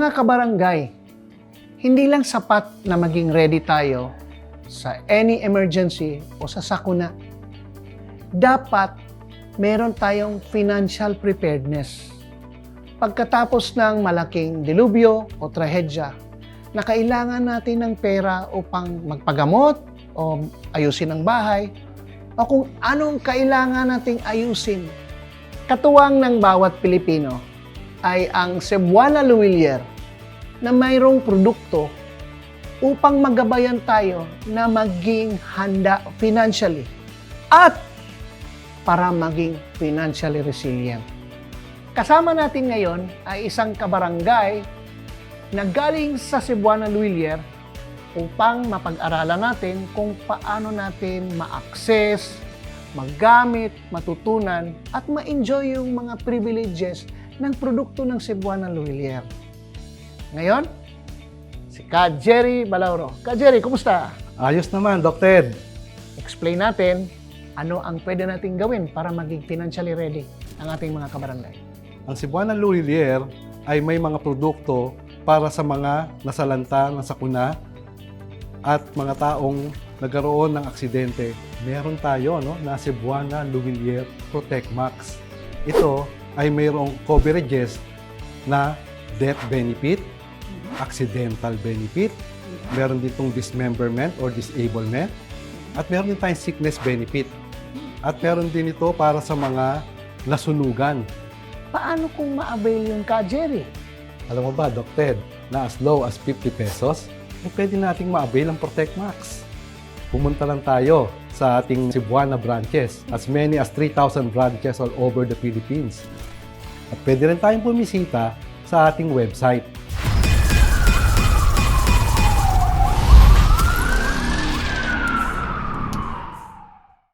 Mga kabarangay, hindi lang sapat na maging ready tayo sa any emergency o sa sakuna. Dapat meron tayong financial preparedness. Pagkatapos ng malaking dilubyo o trahedya, na kailangan natin ng pera upang magpagamot o ayusin ang bahay, o kung anong kailangan nating ayusin. Katuwang ng bawat Pilipino ay ang Cebuana Lhuillier na mayroong produkto upang magabayan tayo na maging handa financially at para maging financially resilient. Kasama natin ngayon ay isang kabarangay na galing sa Cebuana Lhuillier upang mapag-aralan natin kung paano natin ma-access, magamit, matutunan, at ma-enjoy yung mga privileges ng produkto ng Cebuana Lhuillier. Ngayon, si Ka Jerry Balauro. Ka Jerry, kumusta? Ayos naman, Doc Ted. Explain natin ano ang pwede nating gawin para maging financially ready ang ating mga kabarangay. Ang Cebuana Lhuillier ay may mga produkto para sa mga nasalanta ng sakuna at mga taong nagkaroon ng aksidente. Meron tayo na Cebuana Lhuillier Protect Max. Ito ay mayroong coverages na death benefit, accidental benefit, meron ditong dismemberment or disablement, at meron din tayong sickness benefit. At meron din ito para sa mga nasunugan. Paano kung ma-avail yung Ka Jerry? Alam mo ba, Doc Ted, na as low as 50 pesos, pwede nating ma-avail ang Protect Max. Pumunta lang tayo sa ating Cebuana branches, as many as 3,000 branches all over the Philippines. At pwede rin tayong bumisita sa ating website,